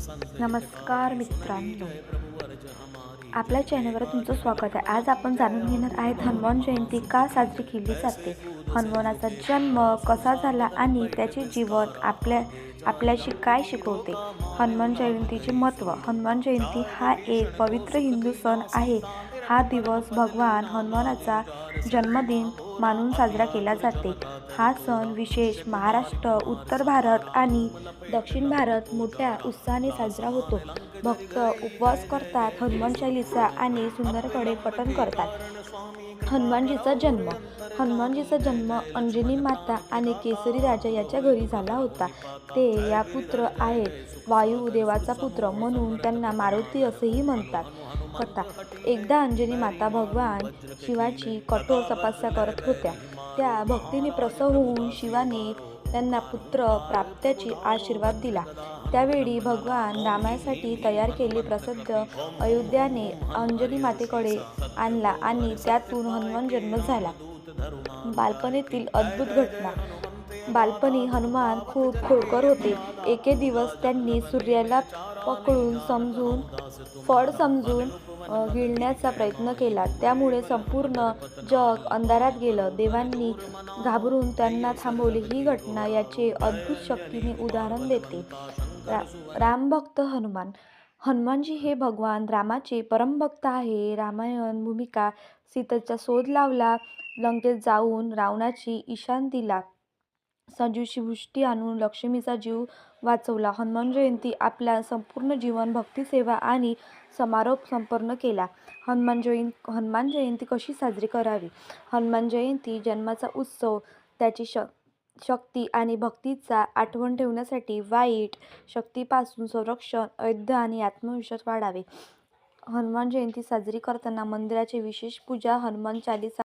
नमस्कार मित्रांनो, आपल्या चॅनलवर तुमचं स्वागत आहे. आज आपण जाणून घेणार आहेत हनुमान जयंती का साजरी केली जाते, हनुमानाचा जन्म कसा झाला आणि त्याचे जीवन आपल्याशी काय शिकवते. हनुमान जयंतीचे महत्त्व. हनुमान जयंती हा एक पवित्र हिंदू सण आहे. हा दिवस भगवान हनुमानाचा जन्मदिन मानून साजरा केला जाते. हा सण विशेष महाराष्ट्र, उत्तर भारत आणि दक्षिण भारत मोठ्या उत्साहाने साजरा होतो. भक्त उपवास करतात, हनुमान चालीसा आणि सुंदरकडे पठण करतात. हनुमानजीचा जन्म. हनुमानजीचा जन्म अंजनी माता आणि केसरी राजा याच्या घरी झाला होता. ते या पुत्र आहेत. वायू देवाचा पुत्र म्हणून त्यांना मारुती असेही म्हणतात. कथा. एकदा अंजनी माता भगवान शिवाची कठोर तपस्या करत होत्या. त्या भक्तीने प्रसन्न होऊन शिवाने त्यांना पुत्र प्राप्तीचा आशीर्वाद दिला. त्यावेळी भगवान रामासाठी तयार केलेले प्रसिद्ध अयोध्याने अंजनी मातेकडे आणला आणि त्यातून हनुमान जन्म झाला. बालपणीतील अद्भुत घटना. बालपणी हनुमान खूप खोडकर होते. एके दिवस त्यांनी सूर्याला पकडून फळ समजून गिळण्याचा प्रयत्न केला. त्यामुळे संपूर्ण जग अंधारात गेलं. देवांनी घाबरून त्यांना थांबवले. ही घटना याचे अद्भुत शक्तीचे उदाहरण देते. रामभक्त हनुमान. हनुमानजी हे भगवान रामाचे परमभक्त आहे. रामायण भूमिका. सीतेचा शोध लावला, लंकेत जाऊन रावणाची ईशान दिला, संजीवनी आणून लक्ष्मीचा जीव वाचवला. हनुमान जयंती आपल्या संपूर्ण जीवन भक्तिसेवा आणि समारोप संपन्न केला. हनुमान जयंती कशी साजरी करावी. हनुमान जयंती जन्माचा उत्सव. त्याची शक्ती आणि भक्तीचा आठवण ठेवण्यासाठी वाईट शक्तीपासून संरक्षण, धैर्य आणि आत्मविश्वास वाढावे. हनुमान जयंती साजरी करताना मंदिराची विशेष पूजा, हनुमान चालीसा